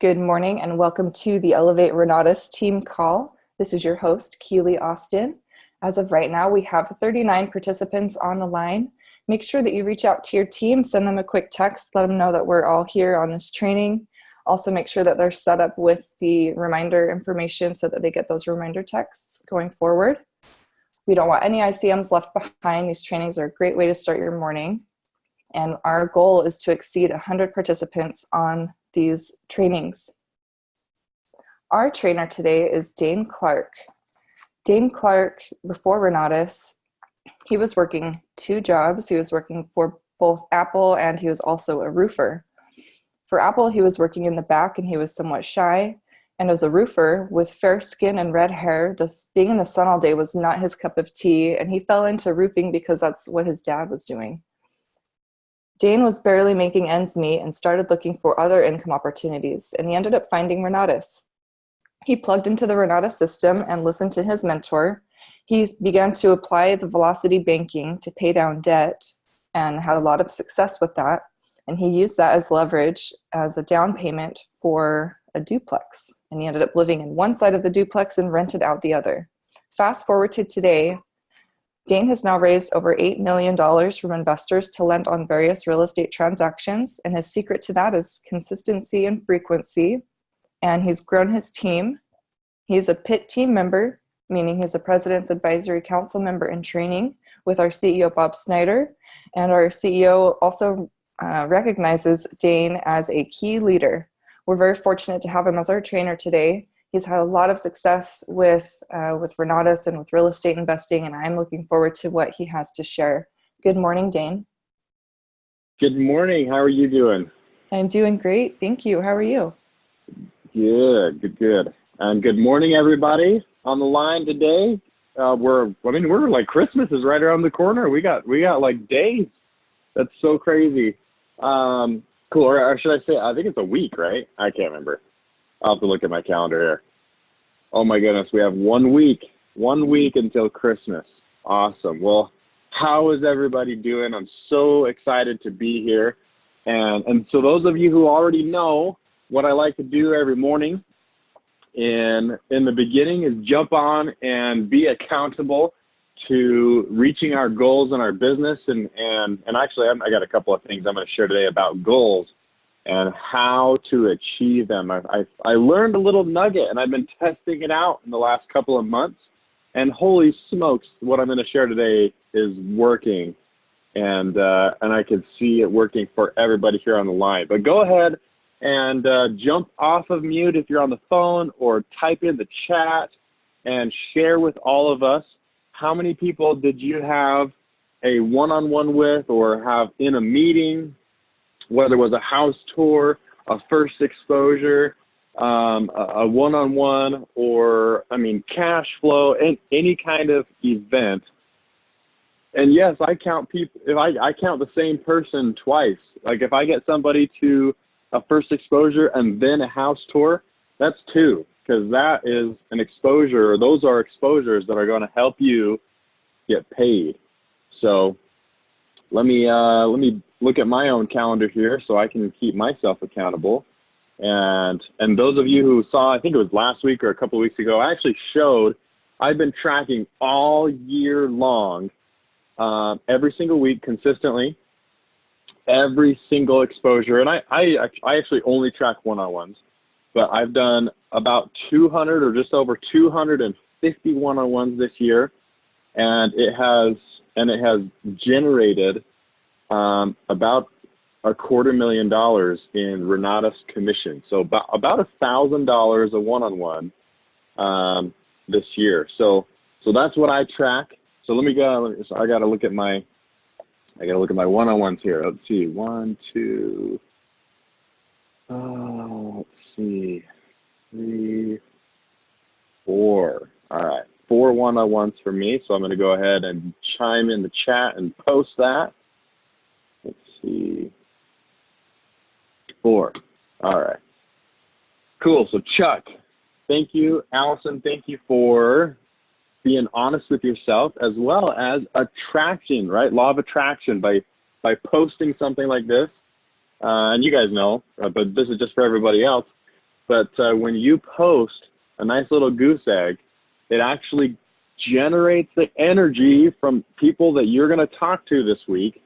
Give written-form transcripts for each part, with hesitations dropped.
Good morning and welcome to the Elevate Renatus team call. This is your host, Keely Austin. As of right now, we have 39 participants on the line. Make sure that you reach out to your team, send them a quick text, let them know that we're all here on this training. Also make sure that they're set up with the reminder information so that they get those reminder texts going forward. We don't want any ICMs left behind. These trainings are a great way to start your morning. And our goal is to exceed 100 participants on these trainings. Our trainer today is Daine Clark. Daine Clark, before Renatus, he was working two jobs. He was working for both Apple and he was also a roofer. For Apple, he was working in the back and he was somewhat shy. And as a roofer with fair skin and red hair, being in the sun all day was not his cup of tea, and he fell into roofing because that's what his dad was doing. Daine was barely making ends meet and started looking for other income opportunities, and he ended up finding Renatus. He plugged into the Renatus system and listened to his mentor. He began to apply the velocity banking to pay down debt and had a lot of success with that. And he used that as leverage as a down payment for a duplex. And he ended up living in one side of the duplex and rented out the other. Fast forward to today, Daine has now raised over $8 million from investors to lend on various real estate transactions, and his secret to that is consistency and frequency, and he's grown his team. He's a PIT team member, meaning he's a President's Advisory Council member in training with our CEO, Bob Snyder, and our CEO also recognizes Daine as a key leader. We're very fortunate to have him as our trainer today. He's had a lot of success with Renatus and with real estate investing, and I'm looking forward to what he has to share. Good morning, Daine. Good morning. How are you doing? I'm doing great. Thank you. How are you? Good. And good morning, everybody on the line today. We're like Christmas is right around the corner. We got like days. That's so crazy. Cool. Or should I say, I think it's a week, right? I can't remember. I'll have to look at my calendar here. Oh my goodness, we have 1 week until Christmas. Awesome. Well, how is everybody doing? I'm so excited to be here. And so those of you who already know what I like to do every morning in the beginning is jump on and be accountable to reaching our goals in our business. And actually, I got a couple of things I'm going to share today about goals and how to achieve them. I learned a little nugget, and I've been testing it out in the last couple of months, and holy smokes, what I'm going to share today is working, and I can see it working for everybody here on the line. But go ahead and jump off of mute if you're on the phone, or type in the chat and share with all of us. How many people did you have a one-on-one with or have in a meeting, whether it was a house tour, a first exposure, a one-on-one, or, cash flow, any kind of event? And yes, I count people, I count the same person twice. Like if I get somebody to a first exposure and then a house tour, that's two, because that is an exposure, or those are exposures that are going to help you get paid. So let me look at my own calendar here so I can keep myself accountable. And those of you who saw, I think it was last week or a couple of weeks ago, I actually showed, I've been tracking all year long, every single week consistently, every single exposure. And I actually only track one-on-ones, but I've done about 200 or just over 250 one-on-ones this year. And it has generated about $250,000 in Renatus commission. So about $1,000 a one-on-one this year. So that's what I track. So let me go. So I got to look at my one-on-ones here. Let's see, 1, 2. Let's see, 3, 4. All right. 4 one-on-ones for me, so I'm going to go ahead and chime in the chat and post that. Let's see. 4. All right. Cool. So Chuck, thank you. Allison, thank you for being honest with yourself, as well as attraction, right? Law of attraction by posting something like this. And you guys know, but this is just for everybody else. but when you post a nice little goose egg, it actually generates the energy from people that you're going to talk to this week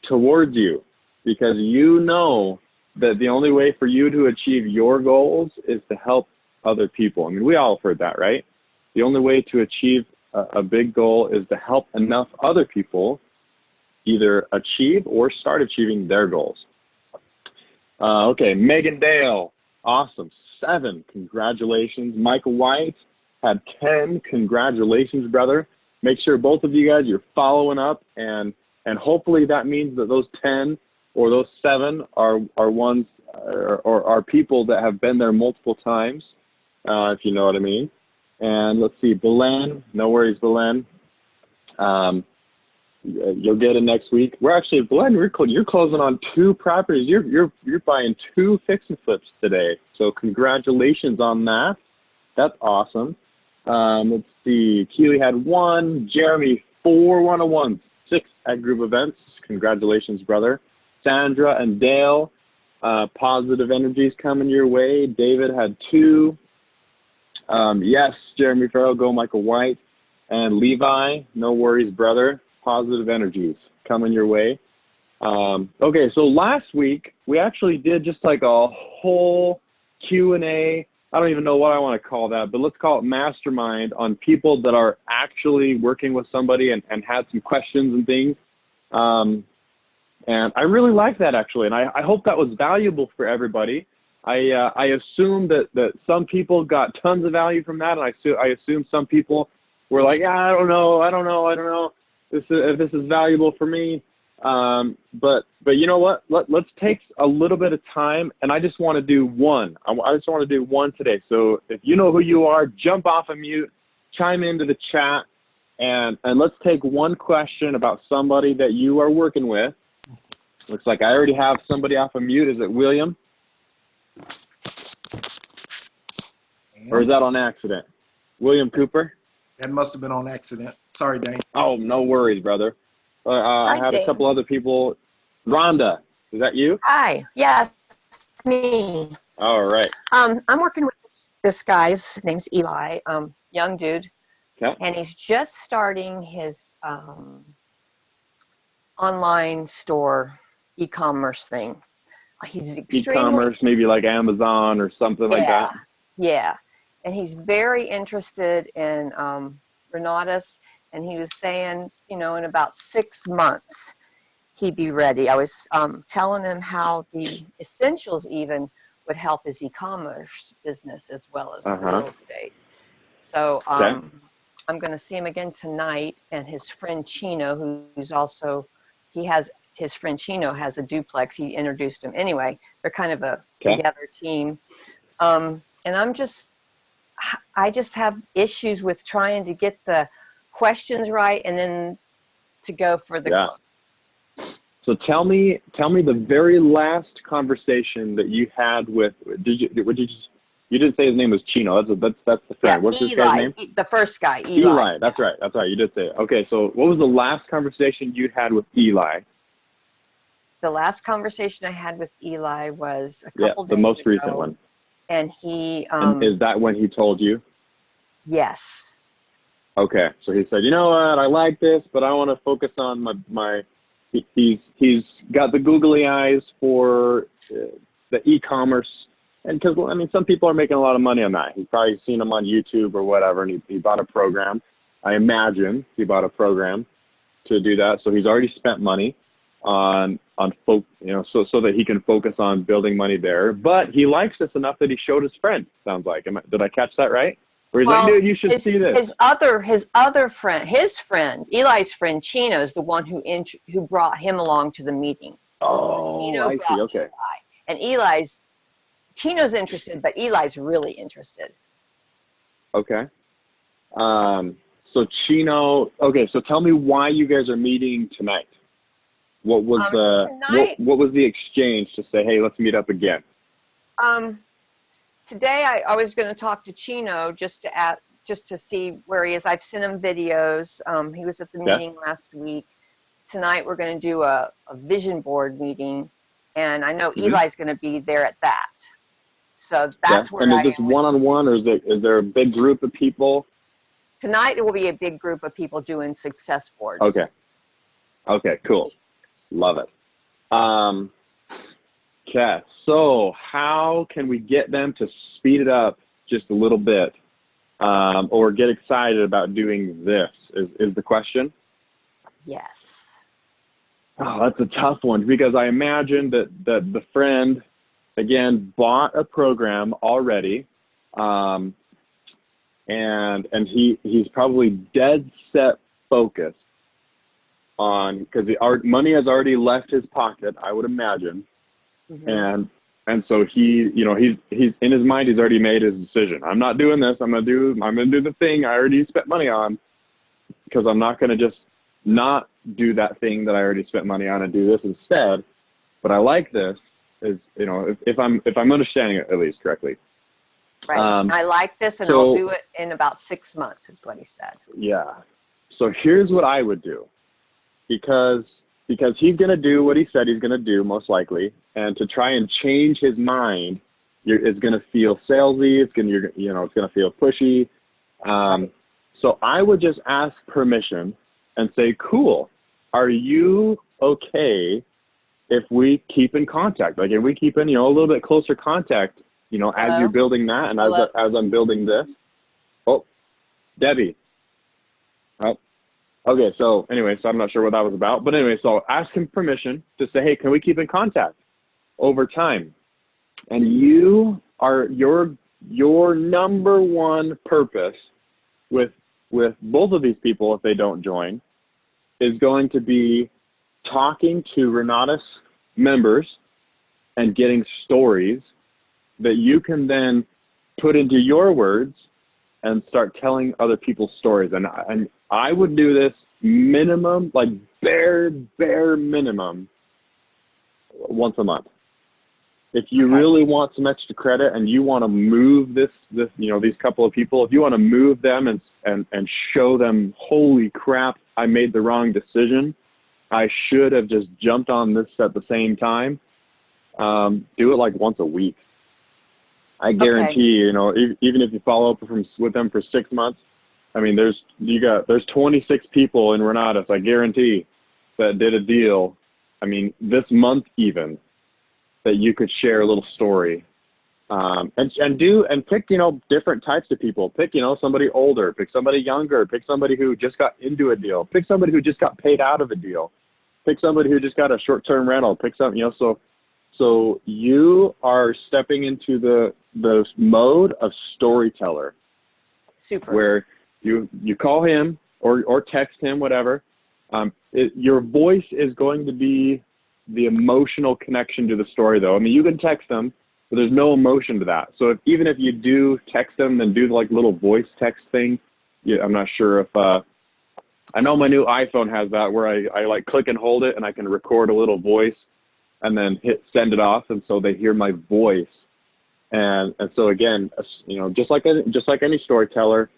towards you, because you know that the only way for you to achieve your goals is to help other people. I mean, we all have heard that, right? The only way to achieve a big goal is to help enough other people either achieve or start achieving their goals. Okay, Megan Dale, awesome, 7, congratulations. Michael White had 10, congratulations, brother. Make sure both of you guys, you're following up, and hopefully that means that those 10 or those 7 are ones or are people that have been there multiple times, if you know what I mean. And let's see, Belen, no worries, Belen. You'll get it next week. We're actually, Belen, you're closing on 2 properties. You're buying 2 fix and flips today. So congratulations on that. That's awesome. Let's see, Keely had 1, Jeremy 4 101, 6 at group events. Congratulations, brother. Sandra and Dale, positive energies coming your way. David had 2. Yes, Jeremy Farrell, go Michael White. And Levi, no worries, brother. Positive energies coming your way. Okay, so last week we actually did just like a whole Q&A. I don't even know what I want to call that, but let's call it mastermind on people that are actually working with somebody and had some questions and things. And I really like that, actually, and I hope that was valuable for everybody. I assume that some people got tons of value from that, and I assume some people were like, yeah, I don't know. If this is valuable for me. But you know what? Let's take a little bit of time, and I just want to do one. I just want to do one today. So if you know who you are, jump off of mute, chime into the chat, and let's take one question about somebody that you are working with. Looks like I already have somebody off of mute. Is it William? Or is that on accident? William Cooper? That must have been on accident. Sorry, Daine. Oh, no worries, brother. I had Daine. a couple other people. Rhonda, is that you? Hi, yes, me. All right. I'm working with this guy. His name's Eli, young dude, Okay. and he's just starting his online store e-commerce thing. He's extremely E-commerce, maybe like Amazon or something like that. Yeah, and he's very interested in Renatus, and he was saying, in about 6 months he'd be ready. I was telling him how the essentials even would help his e-commerce business as well as real estate. So I'm going to see him again tonight, and his friend Chino, who's also, his friend Chino has a duplex. He introduced him. Anyway, they're kind of a together team. And I just have issues with trying to get the questions right and then to go for the close. So tell me the very last conversation that you had with, you didn't say his name was Chino. That's the friend. Yeah, What's Eli, this guy's name? The first guy, Eli. Eli, that's right. You did say it. Okay, so what was the last conversation you had with Eli? The last conversation I had with Eli was a couple days ago. The most recent one. And he... and is that when he told you? Yes. Okay, so he said, you know what, I like this, but I want to focus on he's got the googly eyes for the e-commerce, and because, I mean, some people are making a lot of money on that. He's probably seen them on YouTube or whatever, and he bought a program. I imagine he bought a program to do that, so he's already spent money on so that he can focus on building money there. But he likes this enough that he showed his friend, sounds like. Did I catch that right? Or he's like, dude, you should see this. His other friend, Eli's friend Chino, is the one who brought him along to the meeting. Oh, Chino I see. Okay. Eli. And Chino's interested, but Eli's really interested. Okay. So Chino. Okay. So tell me why you guys are meeting tonight. What was what was the exchange to say, hey, let's meet up again? Today I was going to talk to Chino just to see where he is. I've sent him videos. He was at the meeting last week. Tonight we're going to do a vision board meeting, and I know Eli's going to be there at that. So that's where and is I this am. one-on-one, or is there a big group of people? Tonight, it will be a big group of people doing success boards. Okay, cool. Love it. Okay, so how can we get them to speed it up just a little bit, or get excited about doing this is the question? Yes. Oh, that's a tough one, because I imagine that the friend, again, bought a program already, and he's probably dead set focused on, because money has already left his pocket, I would imagine, and so he's in his mind, he's already made his decision. I'm not doing this. I'm gonna do the thing I already spent money on, because I'm not gonna just not do that thing that I already spent money on and do this instead. But I like this, is, if I'm understanding it at least correctly. Right. I like this, and so, I'll do it in about 6 months, is what he said. Yeah. So here's what I would do, because he's going to do what he said he's going to do, most likely, and to try and change his mind, it's going to feel salesy. It's going to feel pushy. So I would just ask permission and say, cool, are you okay if we keep in contact? Like, if we keep in, a little bit closer contact, as you're building that, and as I'm building this. Oh, Debbie. Oh, okay. So anyway, I'm not sure what that was about, but anyway, so ask him permission to say, hey, can we keep in contact over time? And your number one purpose with both of these people, if they don't join, is going to be talking to Renatus members and getting stories that you can then put into your words and start telling other people's stories. And I would do this minimum, like bare minimum, once a month. If you really want some extra credit and you want to move this, these couple of people, if you want to move them and show them, holy crap, I made the wrong decision, I should have just jumped on this at the same time, do it like once a week. I guarantee, even if you follow up with them for 6 months, I mean, there's 26 people in Renatus, I guarantee, that did a deal. I mean, this month even, that you could share a little story, and pick, different types of people. Pick, somebody older, pick somebody younger, pick somebody who just got into a deal, pick somebody who just got paid out of a deal, pick somebody who just got a short-term rental, pick something, so you are stepping into the mode of storyteller. Super. Where you call him or text him, whatever. Your voice is going to be the emotional connection to the story, though. I mean, you can text them, but there's no emotion to that. So even if you do text them, then do like little voice text thing. I'm not sure if I know my new iPhone has that, where I like click and hold it and I can record a little voice and then hit send it off, and so they hear my voice. And so again, just like any storyteller,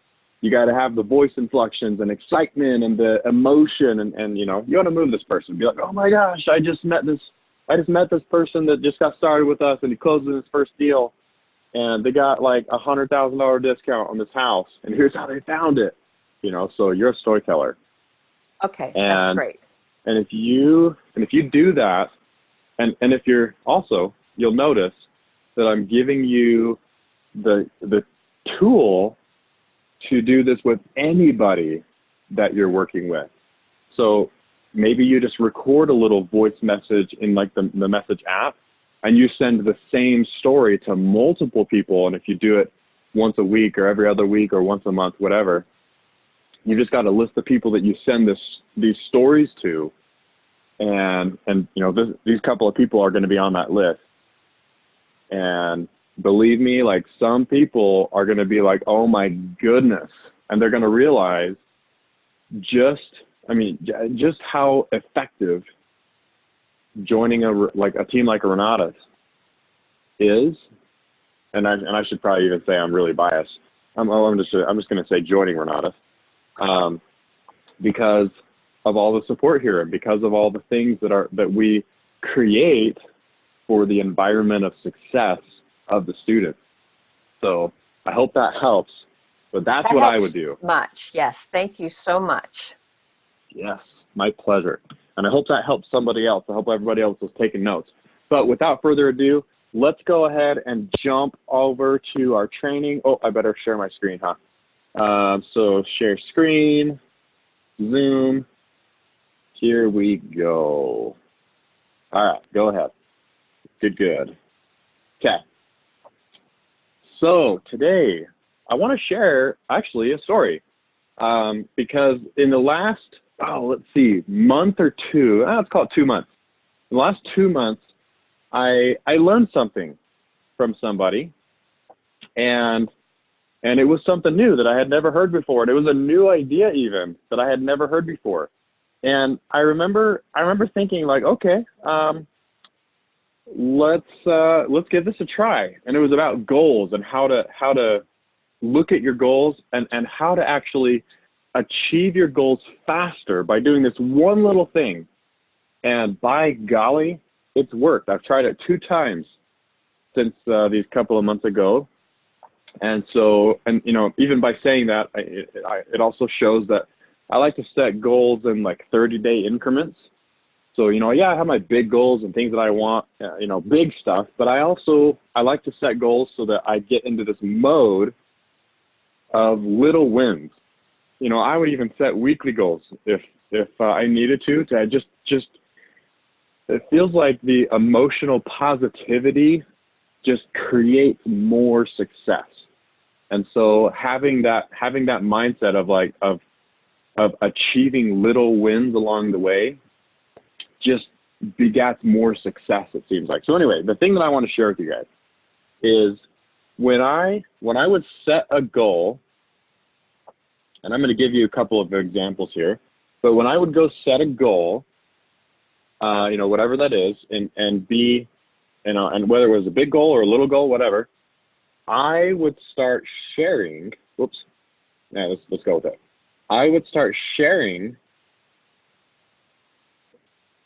you got to have the voice inflections and excitement and the emotion, and you want to move this person. Be like, oh my gosh, I just met this person that just got started with us, and he closed his first deal, and they got like $100,000 discount on this house, and here's how they found it. So you're a storyteller. Okay, that's great. And if you do that, and if you're also, you'll notice that I'm giving you the tool to do this with anybody that you're working with. So maybe you just record a little voice message in like the message app, and you send the same story to multiple people. And if you do it once a week or every other week or once a month, whatever, you just got a list of people that you send these stories to. And these couple of people are going to be on that list. And believe me, like, some people are going to be like, oh my goodness. And they're going to realize just how effective joining a team like Renatus is. And I should probably even say I'm really biased. I'm just going to say joining Renatus, because of all the support here, and because of all the things that we create for the environment of success of the students. So I hope that helps, but that's That what I helps would do. much. Yes. Thank you so much. Yes, my pleasure. And I hope that helps somebody else. I hope everybody else is taking notes. But without further ado, let's go ahead and jump over to our training. Oh, I better share my screen, huh? So share screen, Zoom. Here we go. All right, go ahead. Good. Okay. So today, I want to share actually a story because in the last, let's see, month or two, let's call it 2 months. In the last 2 months, I learned something from somebody, and it was something new that I had never heard before, and it was a new idea even that I had never heard before. And I remember thinking like, okay, let's give this a try. And it was about goals and how to look at your goals and how to actually achieve your goals faster by doing this one little thing. And by golly, it's worked. I've tried it 2 times since these couple of months ago. And so, and you know, even by saying that, it also shows that I like to set goals in like 30-day increments. So, you know, yeah, I have my big goals and things that I want, you know, big stuff, but I like to set goals so that I get into this mode of little wins. You know, I would even set weekly goals if I needed to just, it feels like the emotional positivity just creates more success. And so having that mindset of achieving little wins along the way just begats more success, it seems like. So anyway, the thing that I want to share with you guys is when I would set a goal, and I'm going to give you a couple of examples here, but when I would go set a goal, you know, whatever that is, and be, you know, and whether it was a big goal or a little goal, whatever, I would start sharing, let's go with it. I would start sharing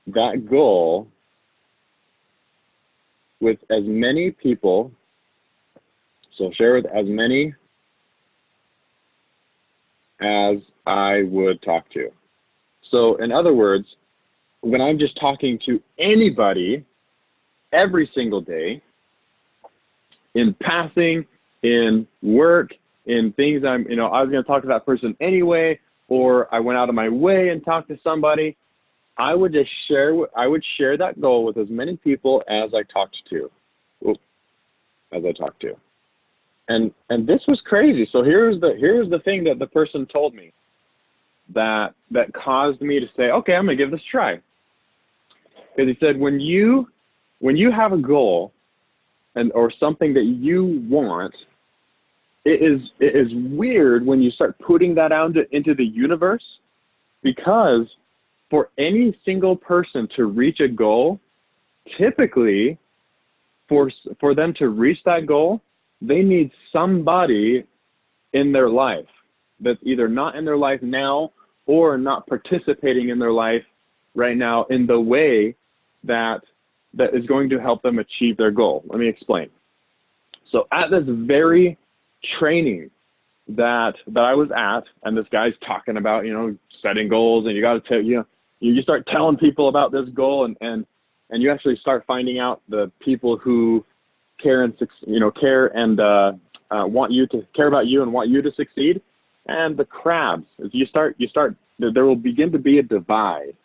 that goal with as many people, so share with as many as I would talk to. So in other words, when I'm just talking to anybody every single day, in passing, in work, in things I was going to talk to that person anyway, or I went out of my way and talked to somebody, I would share that goal with as many people as I talked to. And this was crazy. So here's the thing that the person told me that caused me to say, okay, I'm going to give this a try. Because he said, when you have a goal or something that you want, it is weird when you start putting that out into the universe, because for any single person to reach a goal, typically for them to reach that goal, they need somebody in their life that's either not in their life now or not participating in their life right now in the way that is going to help them achieve their goal. Let me explain. So at this very training that I was at, and this guy's talking about, you know, setting goals, and you got to tell, you start telling people about this goal, and you actually start finding out the people who care and want you to care about you and want you to succeed. And the crabs, as you start, there will begin to be a divide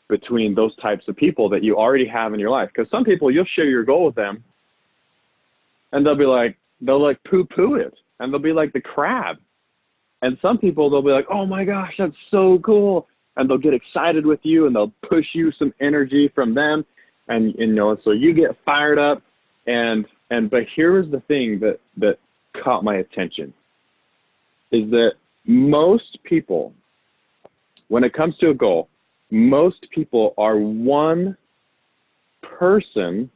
between those types of people that you already have in your life. Because some people, you'll share your goal with them, and they'll poo-poo it, and they'll be like the crab. And some people, they'll be like, oh my gosh, that's so cool. And they'll get excited with you, and they'll push you some energy from them. And, so you get fired up. But here was the thing that caught my attention, is that most people, when it comes to a goal, most people are one person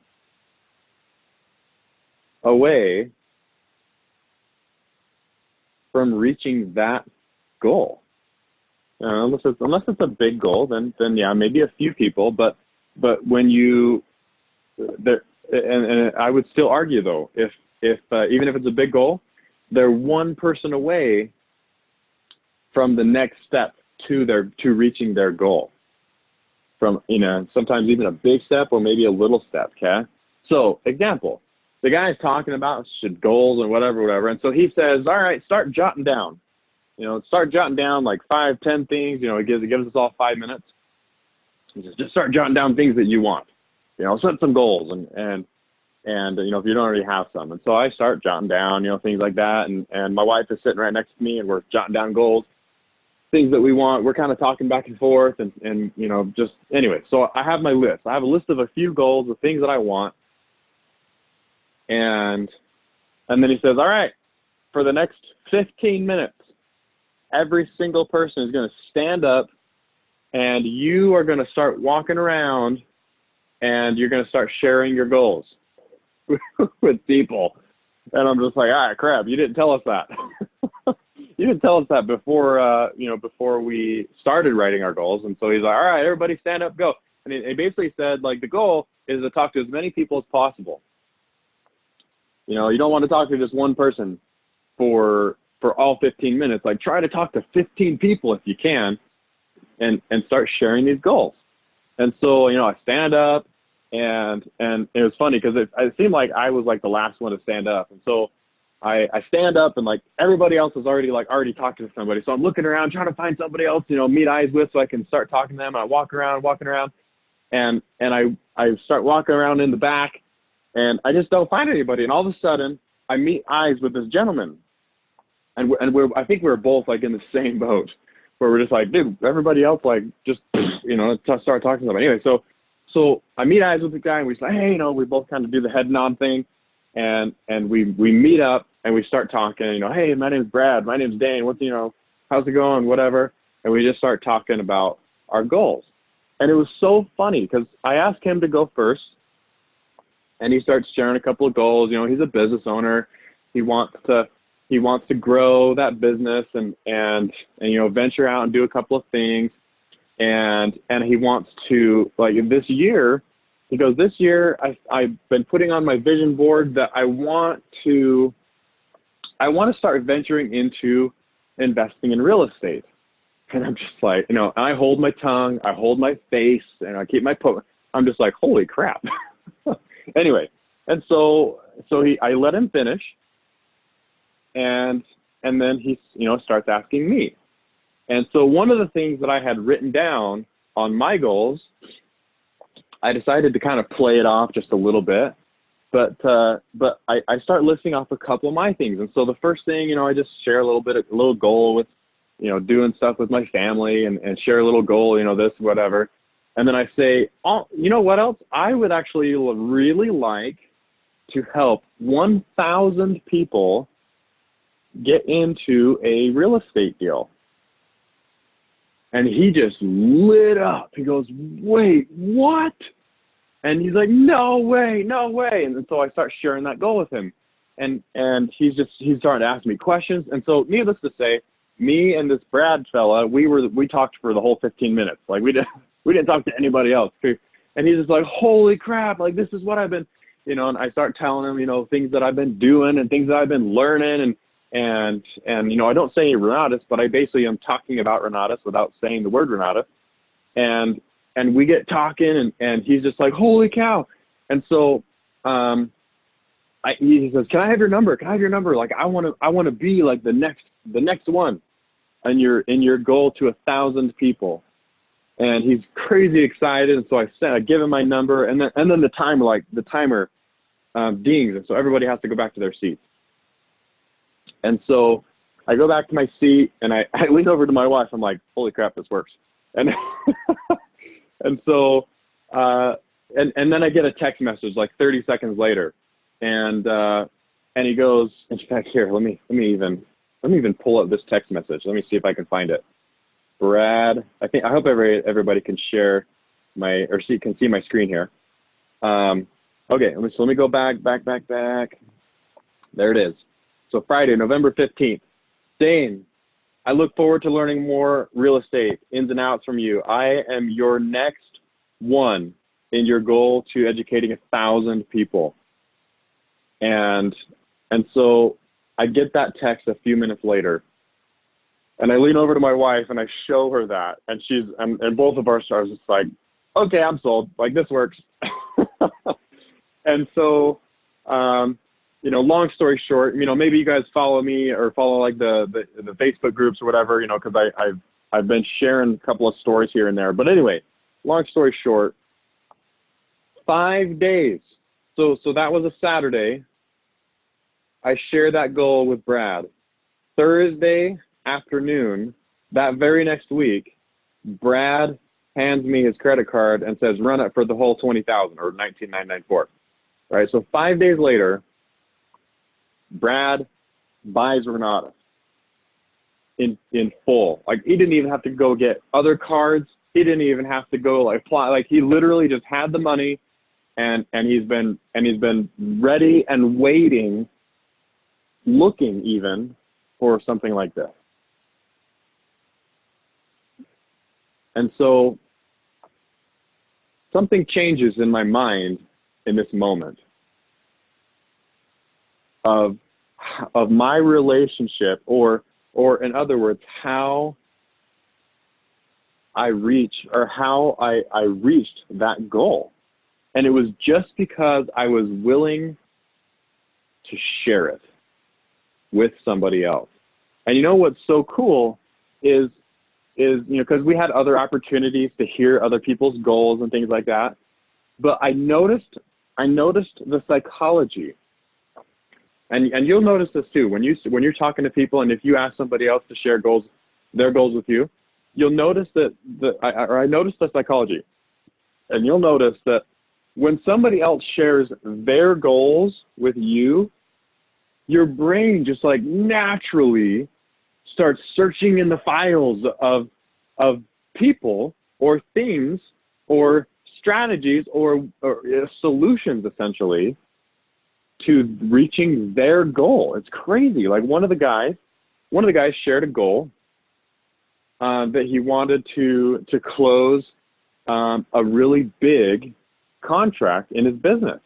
away from reaching that goal. Unless it's a big goal, then yeah, maybe a few people. But when and I would still argue though, if even if it's a big goal, they're one person away from the next step to reaching their goal. From, sometimes even a big step or maybe a little step. Okay. So example, the guy's talking about goals and whatever. And so he says, all right, start jotting down, start jotting down like 5, 10 things, he gives us all 5 minutes. He says, just start jotting down things that you want, set some goals and if you don't already have some. And so I start jotting down, things like that. And my wife is sitting right next to me and we're jotting down goals, things that we want. We're kind of talking back and forth and just anyway. So I have my list. I have a list of a few goals, of things that I want. And then he says, all right, for the next 15 minutes, every single person is going to stand up and you are going to start walking around and you're going to start sharing your goals with people. And I'm just like, all right, crap, you didn't tell us that. You didn't tell us that before we started writing our goals. And so he's like, all right, everybody stand up, go. And he basically said, like, the goal is to talk to as many people as possible. You don't want to talk to just one person for all 15 minutes. Like, try to talk to 15 people if you can and start sharing these goals. And so, I stand up and it was funny because it seemed like I was like the last one to stand up. And so I stand up and like everybody else is already talking to somebody. So I'm looking around trying to find somebody else, meet eyes with so I can start talking to them. I walk around and I start walking around in the back and I just don't find anybody. And all of a sudden I meet eyes with this gentleman and I think we're both like in the same boat where we're just like, dude, everybody else like just, start talking to them. Anyway, so I meet eyes with the guy and we say, hey, we both kind of do the head nod thing. And we meet up and we start talking, hey, my name's Brad, my name's Daine, how's it going, whatever. And we just start talking about our goals. And it was so funny because I asked him to go first and he starts sharing a couple of goals. He's a business owner. He wants to grow that business and venture out and do a couple of things. And he wants to, like, this year, he goes, this year I've been putting on my vision board that I want to start venturing into investing in real estate. And I'm just like, I hold my tongue, I hold my face, and I keep I'm just like, holy crap. Anyway, and so I let him finish, and then he starts asking me. And so one of the things that I had written down on my goals, I decided to kind of play it off just a little bit, but I start listing off a couple of my things. And so the first thing, I just share a little goal with, doing stuff with my family and share a little goal, this, whatever. And then I say, oh, what else? I would actually really like to help 1,000 people get into a real estate deal. And he just lit up. He goes, wait, what? And he's like, no way. And so I start sharing that goal with him. And he's starting to ask me questions. And so needless to say, me and this Brad fella, we talked for the whole 15 minutes. Like we didn't talk to anybody else. And he's just like, holy crap, like this is what I've been, and I start telling him, things that I've been doing and things that I've been learning and I don't say Renatus, but I basically am talking about Renatus without saying the word Renatus. And we get talking and he's just like, holy cow. And so he says, can I have your number? Like I want to be like the next one in your goal to 1,000 people. And he's crazy excited. And so I give him my number and then the timer dings. And so everybody has to go back to their seats. And so I go back to my seat and I lean over to my wife. I'm like, holy crap, this works. And and so and then I get a text message like 30 seconds later, and he goes, in fact, here, let me even pull up this text message. Let me see if I can find it. Brad, I hope everybody can share can see my screen here. Okay, let me go back. There it is. So Friday, November 15th. Daine, I look forward to learning more real estate ins and outs from you. I am your next one in your goal to educating 1,000 people. And so I get that text a few minutes later, and I lean over to my wife and I show her that, and and both of our stars just like, okay, I'm sold. Like, this works. And so, you know, long story short, you know, maybe you guys follow me or follow like the Facebook groups or whatever, you know, because I've been sharing a couple of stories here and there. But anyway, long story short, 5 days. So that was a Saturday. I shared that goal with Brad. Thursday afternoon, that very next week, Brad hands me his credit card and says, run it for the whole 20,000 or 19,994. Right. So 5 days later, Brad buys Renata in full. Like, he didn't even have to go get other cards. He didn't even have to go like apply. Like, he literally just had the money, and he's been ready and waiting, looking even for something like this. And so something changes in my mind in this moment of my relationship, or in other words, how I reached that goal. And it was just because I was willing to share it with somebody else. And you know what's so cool is, you know, because we had other opportunities to hear other people's goals and things like that. But I noticed the psychology. And you'll notice this too, when you're talking to people, and if you ask somebody else to share their goals with you, you'll notice that I noticed the psychology. And you'll notice that when somebody else shares their goals with you, your brain just like naturally starts searching in the files of people or things or strategies or solutions, essentially, to reaching their goal. It's crazy. Like, one of the guys shared a goal that he wanted to close a really big contract in his business.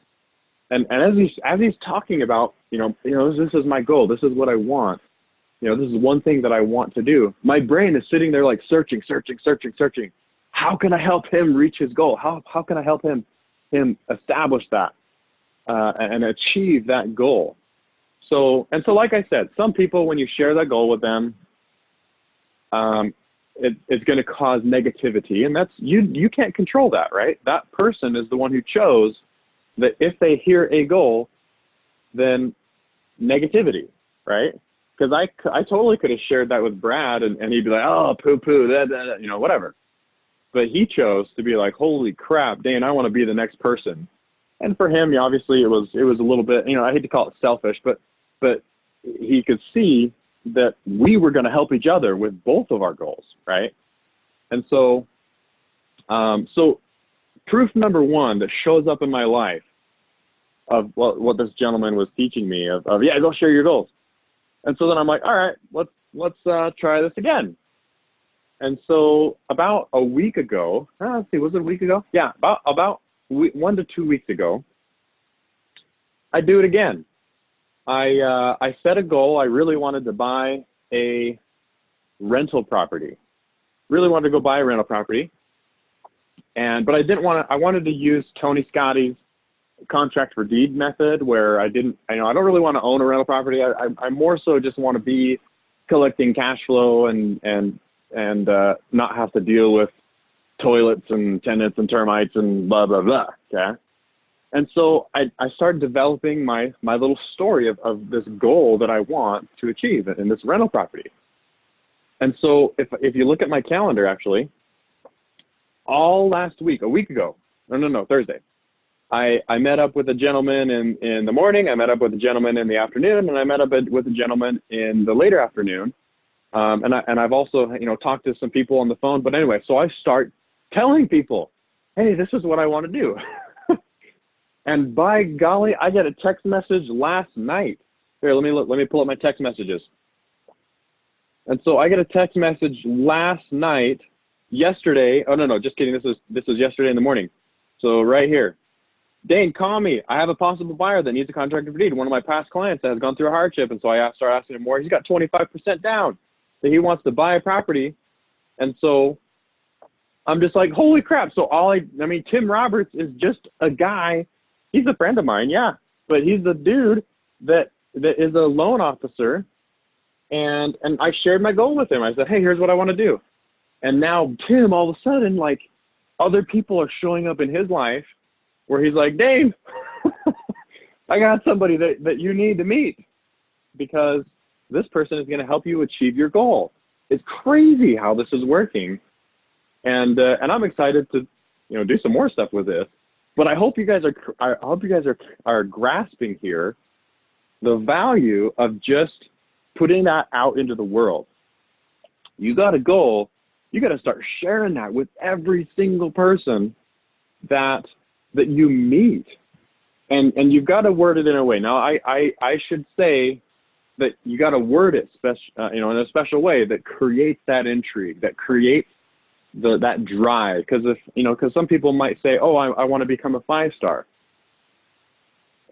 And as he's talking about, you know, this is my goal, this is what I want, you know, this is one thing that I want to do, my brain is sitting there like searching. How can I help him reach his goal? How can I help him establish that and achieve that goal? So like I said, some people, when you share that goal with them, it's going to cause negativity, and that's you can't control that, right? That person is the one who chose that if they hear a goal, then negativity, right? Because I totally could have shared that with Brad, and he'd be like, oh, poo-poo, that, you know, whatever. But he chose to be like, holy crap, Daine, I want to be the next person. And for him, obviously, it was a little bit, you know, I hate to call it selfish, but he could see that we were going to help each other with both of our goals, right? And so, proof number one that shows up in my life of what this gentleman was teaching me of yeah, go share your goals. And so then I'm like, all right, let's try this again. And so about a week ago, let's see, was it a week ago? Yeah, about 1 to 2 weeks ago, I do it again. I set a goal. I really wanted to buy a rental property. Really wanted to go buy a rental property. But I didn't want to, I wanted to use Tony Scotty's contract for deed method, where I don't really want to own a rental property. I more so just want to be collecting cash flow and not have to deal with toilets and tenants and termites and blah, blah, blah. Okay. And so I started developing my little story of this goal that I want to achieve in this rental property. And so if you look at my calendar, actually, all last week, a week ago, Thursday, I met up with a gentleman in the morning, I met up with a gentleman in the afternoon, and I met up with a gentleman in the later afternoon. And I've also, talked to some people on the phone. But anyway, so I start telling people, hey, this is what I want to do. And by golly, I get a text message last night. Here, let me pull up my text messages. And so I get a text message last night, yesterday. Oh, no, just kidding. This was yesterday in the morning. So right here, Daine, call me. I have a possible buyer that needs a contract for deed. One of my past clients that has gone through a hardship, and so I start asking him more. He's got 25% down, so he wants to buy a property, and so I'm just like, holy crap! So I mean, Tim Roberts is just a guy. He's a friend of mine, yeah, but he's the dude that is a loan officer, and I shared my goal with him. I said, hey, here's what I want to do, and now Tim, all of a sudden, like, other people are showing up in his life where he's like, Dave, I got somebody that you need to meet because this person is going to help you achieve your goal. It's crazy how this is working. And I'm excited to, do some more stuff with this. But I hope you guys are grasping here the value of just putting that out into the world. You got a goal, you got to start sharing that with every single person that you meet, and you've got to word it in a way. Now, I should say that you got to word it in a special way that creates that intrigue, that creates that drive. Because some people might say, oh, I want to become a 5-star,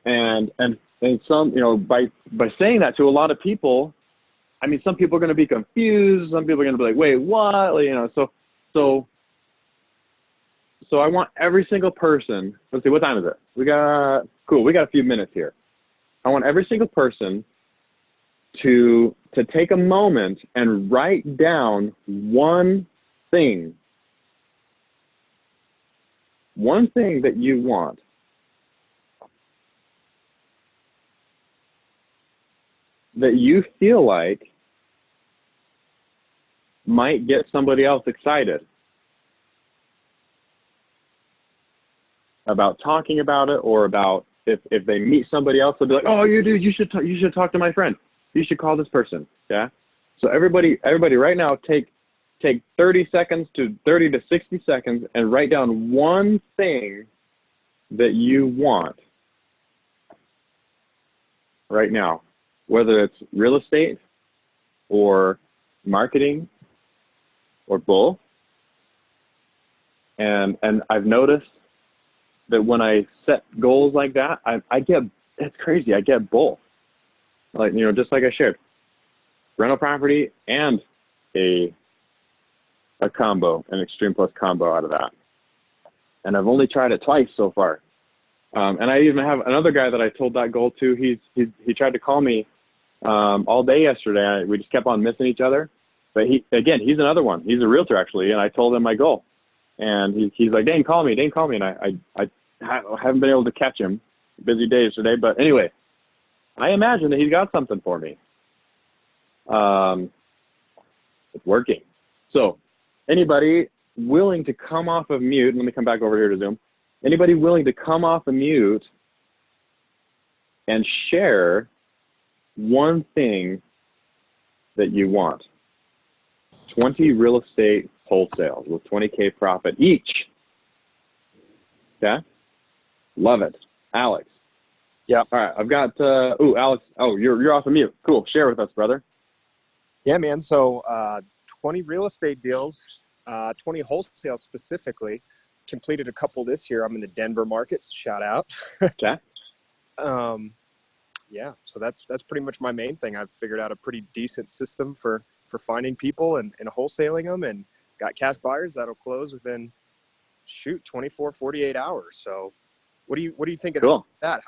and some, by saying that to a lot of people, I mean, some people are going to be confused. Some people are going to be like, wait, what? So I want every single person, let's see, what time is it? We got a few minutes here. I want every single person to take a moment and write down one thing that you want. That you feel like might get somebody else excited about talking about it, or about if they meet somebody else, they'll be like, oh, you should talk to my friend. You should call this person. Yeah. So everybody right now, take 30 seconds to 30 to 60 seconds and write down one thing that you want right now, whether it's real estate or marketing or both. And I've noticed that when I set goals like that, it's crazy. I get both. Like, just like I shared, rental property and a combo, an Extreme Plus combo out of that. And I've only tried it twice so far. And I even have another guy that I told that goal to. He tried to call me all day yesterday. We just kept on missing each other. But he's another one. He's a realtor actually, and I told him my goal. And he's like, Daine, call me. And I haven't been able to catch him. Busy days today. But anyway, I imagine that he's got something for me. It's working. So anybody willing to come off of mute, let me come back over here to Zoom. Anybody willing to come off of mute and share one thing that you want? 20 real estate wholesales with 20K profit each. Okay? Love it. Alex. Yeah. All right. I've got, Alex. Oh, you're off of mute. Cool. Share with us, brother. Yeah, man. So 20 real estate deals, 20 wholesale specifically. Completed a couple this year. I'm in the Denver markets. Shout out. Okay. Yeah. So that's pretty much my main thing. I've figured out a pretty decent system for finding people and wholesaling them, and got cash buyers that'll close within 24, 48 hours. So what do you think of that?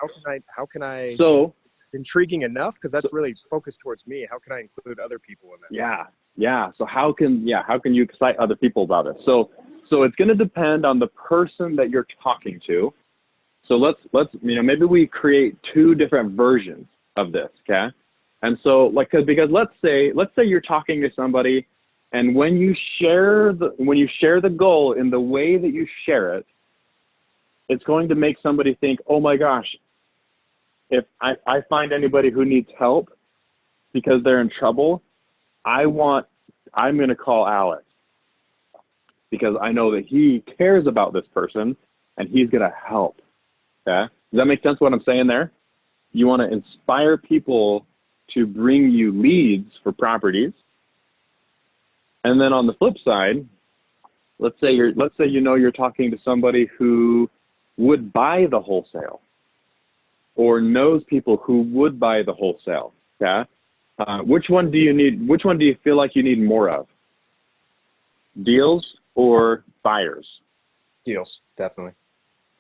How can I so intriguing enough? Cause that's really focused towards me. How can I include other people in that? Yeah. So how can you excite other people about it? So it's going to depend on the person that you're talking to. So let's maybe we create two different versions of this. Okay. And so because let's say you're talking to somebody, and when you share the goal in the way that you share it, it's going to make somebody think, oh my gosh, if I find anybody who needs help because they're in trouble, I'm going to call Alex because I know that he cares about this person and he's going to help. Okay? Does that make sense what I'm saying there? You want to inspire people to bring you leads for properties. And then on the flip side, let's say you're talking to somebody who would buy the wholesale or knows people who would buy the wholesale? Okay. Which one do you need? Which one do you feel like you need more of? Deals or buyers? Deals, definitely.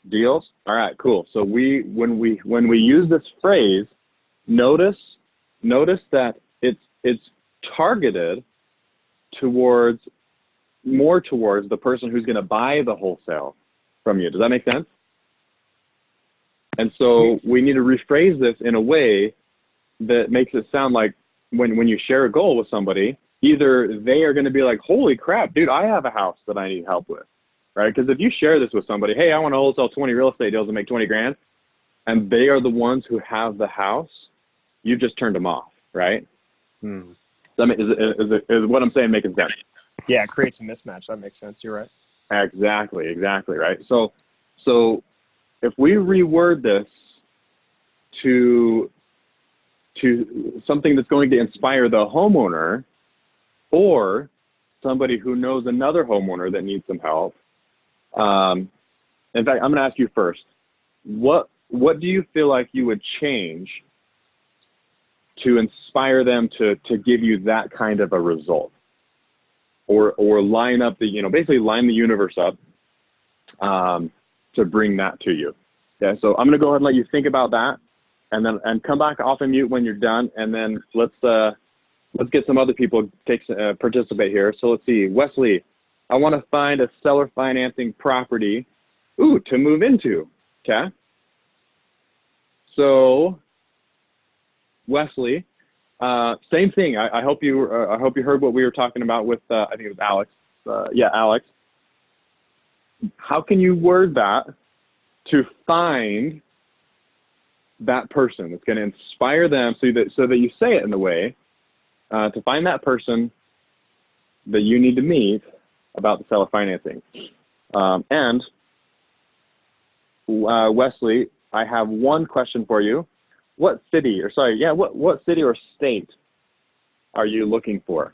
Deals. All right, cool. So when we use this phrase, notice that it's targeted more towards the person who's going to buy the wholesale from you. Does that make sense? And so we need to rephrase this in a way that makes it sound like when you share a goal with somebody, either they are going to be like, holy crap, dude, I have a house that I need help with, right? Because if you share this with somebody, hey, I want to wholesale 20 real estate deals and make 20 grand, and they are the ones who have the house, you've just turned them off, right? Hmm. Is what I'm saying making sense? Yeah, it creates a mismatch. That makes sense. You're right. Exactly, right? So if we reword this to something that's going to inspire the homeowner or somebody who knows another homeowner that needs some help. In fact, I'm going to ask you first, what do you feel like you would change to inspire them to give you that kind of a result? Or line up basically line the universe up to bring that to you. Okay, so I'm going to go ahead and let you think about that, and come back off and mute when you're done, and then let's get some other people participate here. So let's see, Wesley, I want to find a seller financing property, to move into. Okay. So Wesley, same thing. I hope you heard what we were talking about with I think it was Alex. Alex. How can you word that to find that person that's going to inspire them, so that you say it in the way to find that person that you need to meet about the seller financing? And Wesley, I have one question for you. What city or state are you looking for?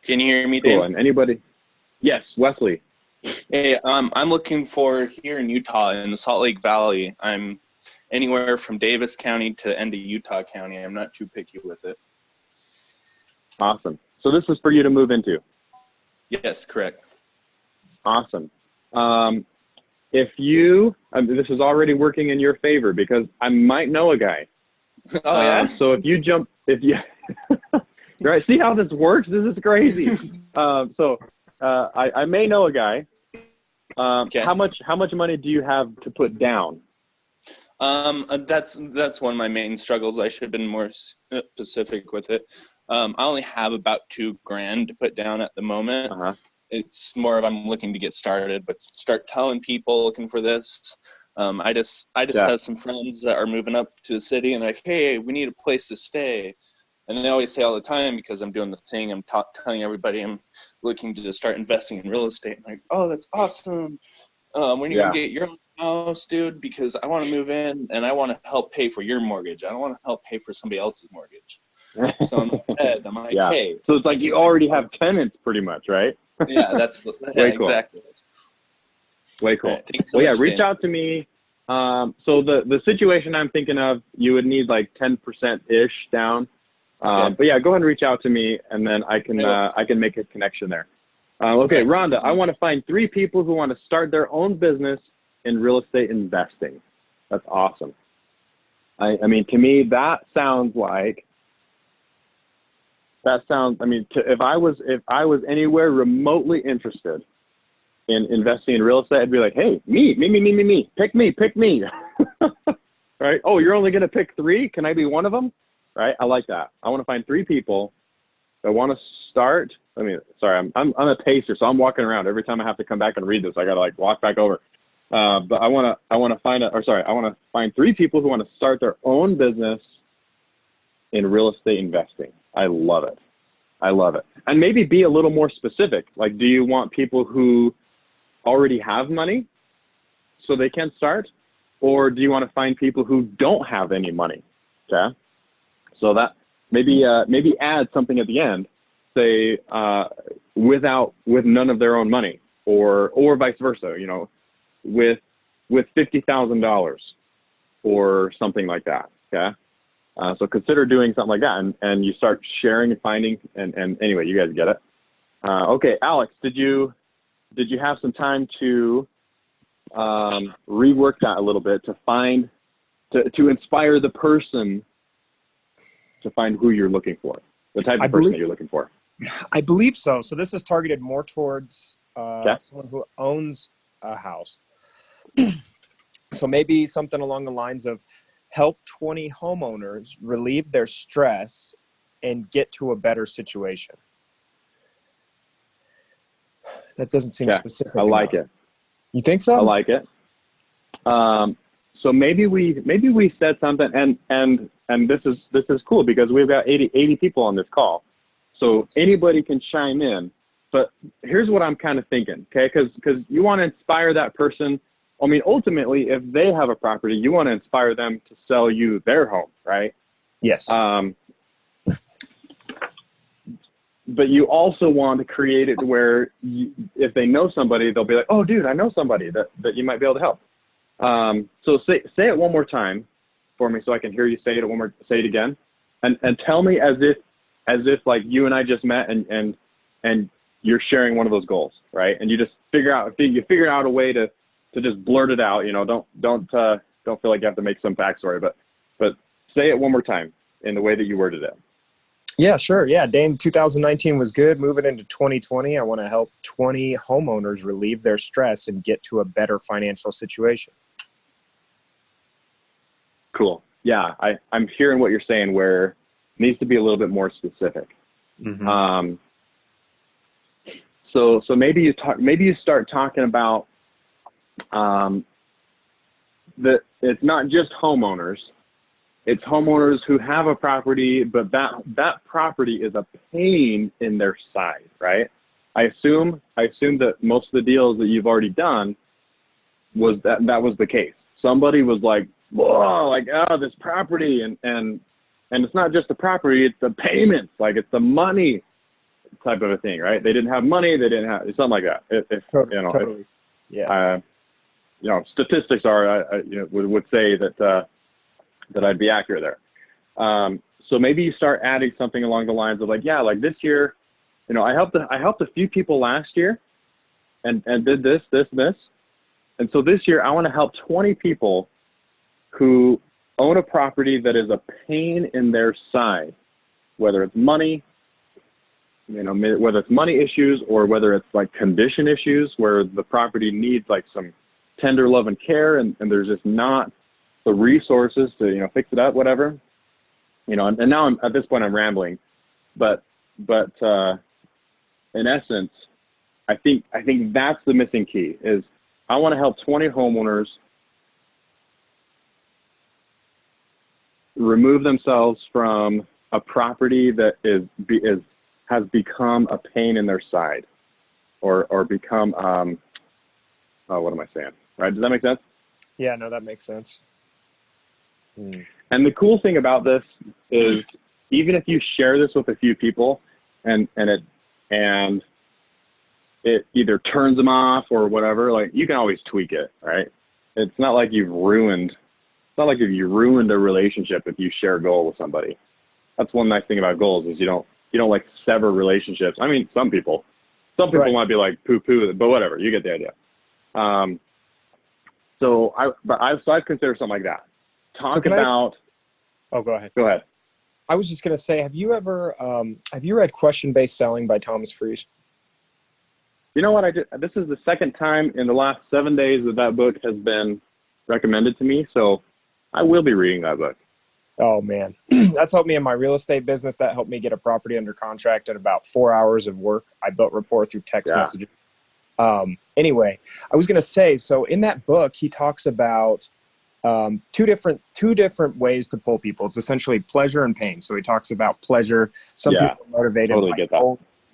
Can you hear me, Daine? Cool. And anybody? Yes, Wesley. Hey, I'm looking for here in Utah, in the Salt Lake Valley. I'm anywhere from Davis County to the end of Utah County. I'm not too picky with it. Awesome. So this is for you to move into? Yes, correct. Awesome. If you, this is already working in your favor because I might know a guy. Oh, yeah? So right, see how this works? This is crazy. I may know a guy. Okay. How much money do you have to put down? That's one of my main struggles. I should have been more specific with it. I only have about $2,000 to put down at the moment. Uh-huh. It's more of I'm looking to get started, but start telling people looking for this. I just have some friends that are moving up to the city and they're like, hey, we need a place to stay. And they always say all the time, because I'm doing the thing, I'm telling everybody I'm looking to start investing in real estate. I'm like, oh, that's awesome. When are you going to get your house, dude? Because I want to move in and I want to help pay for your mortgage. I don't want to help pay for somebody else's mortgage. So in my head, I'm like, hey. So it's like you already have tenants pretty much, right? Yeah, that's Way cool. Exactly. Way cool. Right, thanks so much, reach Daine. out to me. So the situation I'm thinking of, you would need like 10%-ish down. Okay. But yeah, go ahead and reach out to me, and then I can make a connection there. Okay, Rhonda, I want to find 3 people who want to start their own business in real estate investing. That's awesome. I mean, to me, that sounds. If I was anywhere remotely interested in investing in real estate, I'd be like, hey, me, pick me. Right? Oh, you're only gonna pick 3? Can I be one of them? Right? I like that. I want to find 3 people that want to start. I'm a pacer, so I'm walking around every time I have to come back and read this. I gotta like walk back over. But I want to find 3 people who want to start their own business in real estate investing. I love it. And maybe be a little more specific. Like, do you want people who already have money so they can start? Or do you want to find people who don't have any money? Okay. So that maybe add something at the end, say with none of their own money. or vice versa, with $50,000 or something like that. Okay. So consider doing something like that, and you start sharing and finding, and anyway, you guys get it. Okay, Alex, did you have some time to rework that a little bit to inspire the person to find who you're looking for, the type of person that you're looking for? I believe so. So this is targeted more towards someone who owns a house. So maybe something along the lines of help 20 homeowners relieve their stress and get to a better situation. That doesn't seem specific. I like it. You think so? I like it. So maybe we said something, and this is cool because we've got 80 people on this call, so anybody can chime in. But here's what I'm kind of thinking, okay? Because you want to inspire that person. I mean, ultimately, if they have a property, you want to inspire them to sell you their home, right? Yes. But you also want to create it where if they know somebody, they'll be like, oh, dude, I know somebody that you might be able to help. So say it one more time for me so I can hear you say it again. And tell me as if like you and I just met and you're sharing one of those goals, right? And you just figure out a way to just blurt it out, don't feel like you have to make some backstory, but say it one more time in the way that you worded it. Yeah, sure. Yeah. Daine, 2019 was good. Moving into 2020, I want to help 20 homeowners relieve their stress and get to a better financial situation. Cool. Yeah. I'm hearing what you're saying where it needs to be a little bit more specific. Mm-hmm. So maybe you start talking about, that it's not just homeowners. It's homeowners who have a property, but that property is a pain in their side, right? I assume that most of the deals that you've already done was that was the case. Somebody was like, whoa, like, oh, this property, and it's not just the property, it's the payments, like it's the money type of a thing, right? They didn't have money, they didn't have something like that. Totally. Yeah. Statistics are, would say that I'd be accurate there. So maybe you start adding something along the lines of like, yeah, like this year, I helped a few people last year and did this. And so this year I want to help 20 people who own a property that is a pain in their side, whether it's money, whether it's money issues or whether it's like condition issues where the property needs like some tender love and care and there's just not the resources to, fix it up, whatever, and now at this point I'm rambling, but in essence, I think that's the missing key is I want to help 20 homeowners remove themselves from a property that has become a pain in their side or become, what am I saying? Right. Does that make sense? Yeah, no, that makes sense. And the cool thing about this is even if you share this with a few people and it either turns them off or whatever, like you can always tweak it, right? It's not like you've ruined a relationship if you share a goal with somebody. That's one nice thing about goals is you don't like sever relationships. I mean, some people right. might be like poo-poo, but whatever, you get the idea. So I'd consider something like that. Oh, go ahead. Go ahead. I was just going to say, have you read Question-Based Selling by Thomas Friese? You know what I did? This is the second time in the last 7 days that book has been recommended to me. So I will be reading that book. Oh man, that's helped me in my real estate business. That helped me get a property under contract in about 4 hours of work. I built rapport through text messages. Anyway, I was going to say, so in that book, he talks about two different ways to pull people. It's essentially pleasure and pain. So he talks about pleasure. Some people are motivated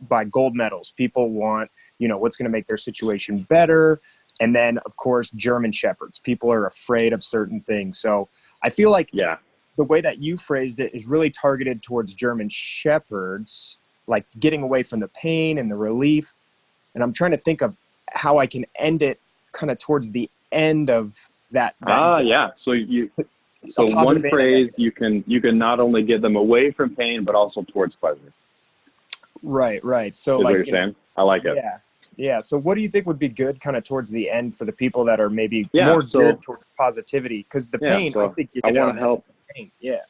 by gold medals. People want, what's going to make their situation better. And then, of course, German shepherds. People are afraid of certain things. So I feel like the way that you phrased it is really targeted towards German shepherds, like getting away from the pain and the relief. And I'm trying to think of how I can end it kind of towards the end of that. Yeah. So one phrase, you can not only get them away from pain, but also towards pleasure. Right. So is like, what you're saying? I like it. Yeah. So what do you think would be good kind of towards the end for the people that are maybe more geared towards positivity? Because the pain, I think I want to help. Pain. Yeah.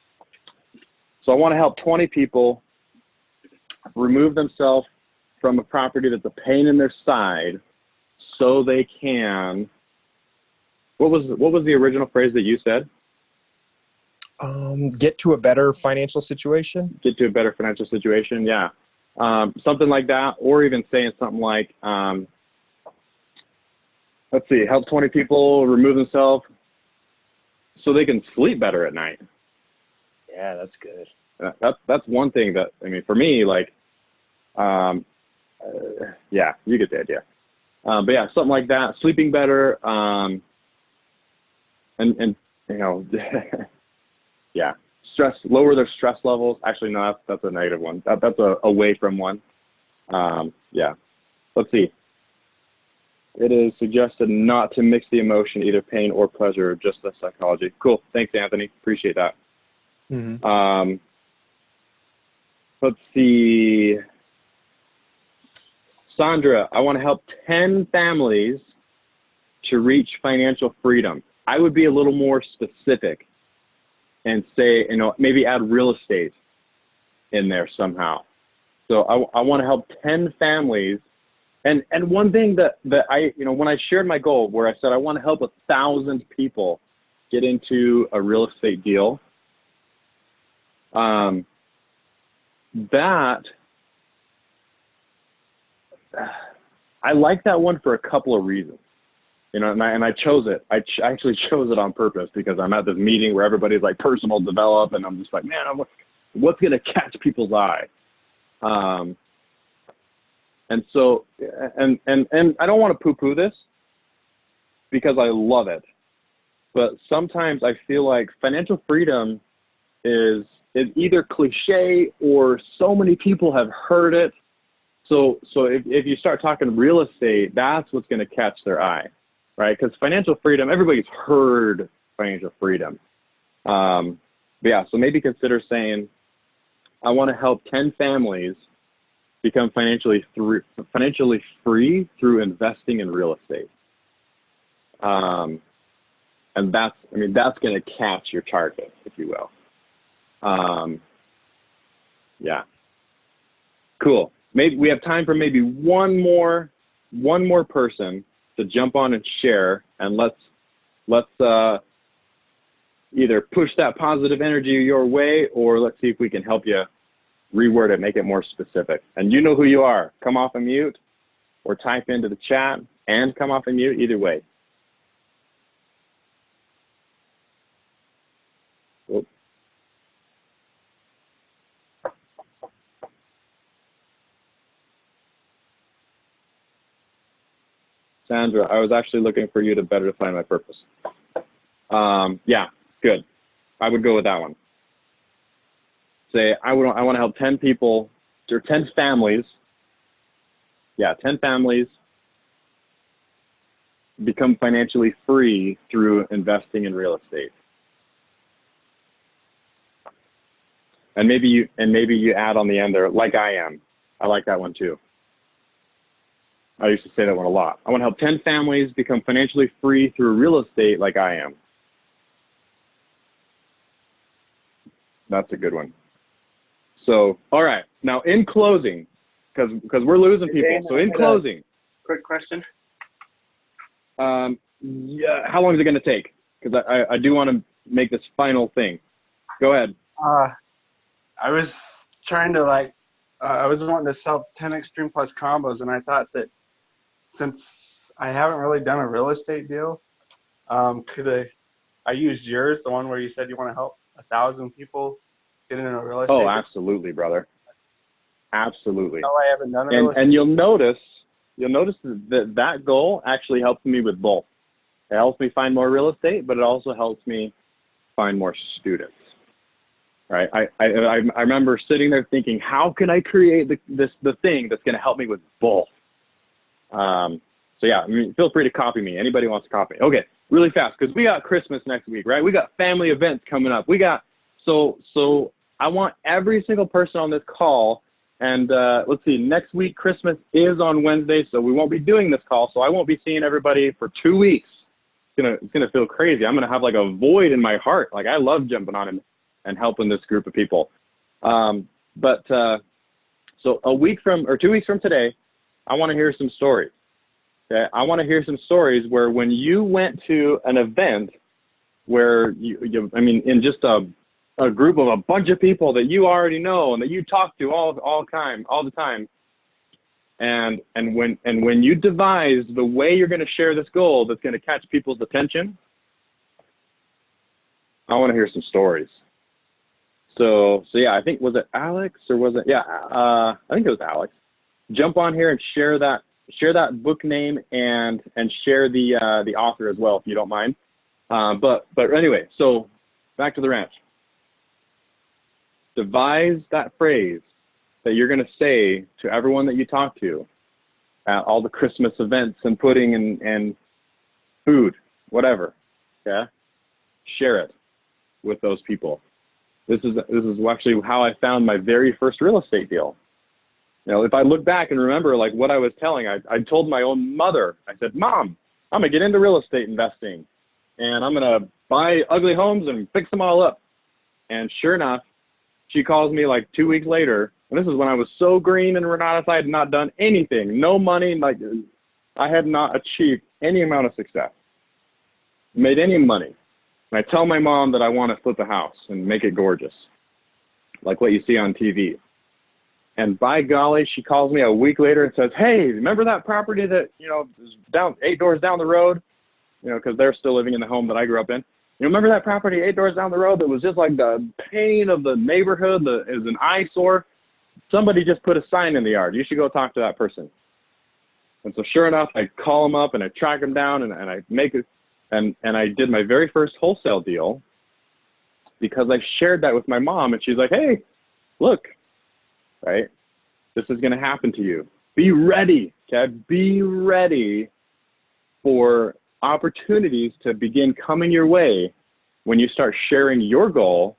So I want to help 20 people remove themselves from a property that's a pain in their side, so they can. What was the original phrase that you said? Get to a better financial situation. Get to a better financial situation. Yeah. Something like that, or even saying something like, let's see, help 20 people remove themselves so they can sleep better at night. Yeah, that's good. That's one thing that, I mean, for me, like, yeah, you get the idea. But yeah, something like that, sleeping better, and you know, yeah, lower their stress levels. Actually, no, that's a negative one. That's a away from one. Yeah, let's see. It is suggested not to mix the emotion, either pain or pleasure, just the psychology. Cool. Thanks, Anthony. Appreciate that. Mm-hmm. Let's see. Sandra, I want to help 10 families to reach financial freedom. I would be a little more specific and say, you know, maybe add real estate in there somehow. So I want to help 10 families. And one thing that I, you know, when I shared my goal where I said I want to help 1,000 people get into a real estate deal, that I like that one for a couple of reasons, you know, and I chose it. I actually chose it on purpose because I'm at this meeting where everybody's like personal develop, and I'm just like, man, what's going to catch people's eye? And so, and I don't want to poo-poo this because I love it, but sometimes I feel like financial freedom is either cliche or so many people have heard it. So if you start talking real estate, that's what's going to catch their eye, right? Because financial freedom, everybody's heard financial freedom. But yeah, so maybe consider saying, I want to help 10 families become financially free through investing in real estate. And that's going to catch your target, if you will. Yeah. Cool. Maybe we have time for maybe one more person to jump on and share, and let's either push that positive energy your way, or let's see if we can help you reword it, make it more specific. And you know who you are. Come off and mute, or type into the chat and come off and mute, either way. Oops. Sandra, I was actually looking for you to better define my purpose. Yeah, good. I would go with that one. Say, I want to help 10 people, or 10 families. Yeah, 10 families become financially free through investing in real estate. And maybe you add on the end there, like I am. I like that one too. I used to say that one a lot. I want to help 10 families become financially free through real estate like I am. That's a good one. So, all right. Now, in closing, because we're losing people. So, in closing. Quick question. Yeah, how long is it going to take? Because I do want to make this final thing. Go ahead. I was trying to I was wanting to sell 10 Extreme Plus combos, and I thought that since I haven't really done a real estate deal, could I used yours, the one where you said you want to help 1,000 people get into a real estate deal? Absolutely, brother. Absolutely. No, I haven't done a real estate and you'll notice that goal actually helps me with both. It helps me find more real estate, but it also helps me find more students. Right? I remember sitting there thinking, how can I create the thing that's going to help me with both? So So yeah, I mean, feel free to copy me. Anybody wants to copy. Okay, really fast, because we got Christmas next week, right? We got family events coming up. We got, so I want every single person on this call, and let's see, next week Christmas is on Wednesday, so we won't be doing this call, so I won't be seeing everybody for 2 weeks. It's gonna feel crazy. I'm gonna have like a void in my heart. Like, I love jumping on and helping this group of people. So a week from, or 2 weeks from today, I want to hear some stories. Okay, I want to hear some stories where when you went to an event where I mean, in just a group of a bunch of people that you already know and that you talk to all the time, and when you devise the way you're going to share this goal that's going to catch people's attention, I want to hear some stories. So yeah, I think, was it Alex or was it, yeah, I think it was Alex. Jump on here and share that book name and share the author as well, if you don't mind. But anyway, so back to the ranch. Devise that phrase that you're going to say to everyone that you talk to at all the Christmas events and pudding and food, whatever. Yeah, share it with those people. This is actually how I found my very first real estate deal. You know, if I look back and remember like what I was telling, I told my own mother, I said, Mom, I'm gonna get into real estate investing and I'm gonna buy ugly homes and fix them all up. And sure enough, she calls me like 2 weeks later, and this is when I was so green in Renatus, I had not done anything, no money, like I had not achieved any amount of success, made any money. And I tell my mom that I want to flip a house and make it gorgeous, like what you see on TV. And by golly, she calls me a week later and says, hey, remember that property that, you know, is down 8 doors down the road? You know, because they're still living in the home that I grew up in. You remember that property 8 doors down the road that was just like the pain of the neighborhood, is an eyesore? Somebody just put a sign in the yard. You should go talk to that person. And so sure enough, I call them up and I track them down and I make it. And I did my very first wholesale deal because I shared that with my mom, and she's like, hey, look, right? This is going to happen to you. Be ready, okay? Be ready for opportunities to begin coming your way when you start sharing your goal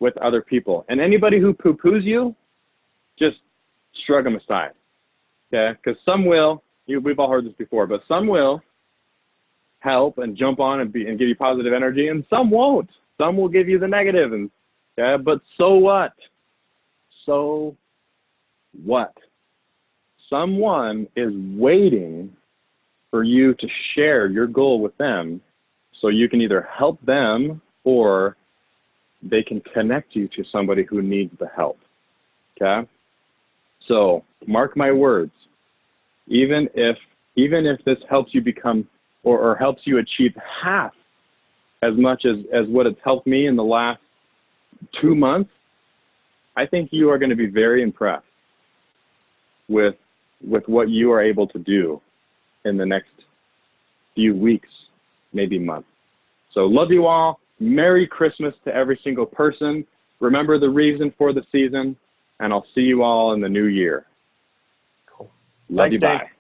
with other people. And anybody who poo-poos you, just shrug them aside, okay? Because some will, we've all heard this before, but some will help and jump on and give you positive energy, and some won't. Some will give you the negative, and yeah, but so what? So what? Someone is waiting for you to share your goal with them so you can either help them or they can connect you to somebody who needs the help. Okay? So mark my words. Even if this helps you become or helps you achieve half as much as what it's helped me in the last 2 months, I think you are going to be very impressed with what you are able to do in the next few weeks, maybe months. So love you all. Merry Christmas to every single person. Remember the reason for the season, and I'll see you all in the new year. Cool. Love Thanks, you, Dave. bye.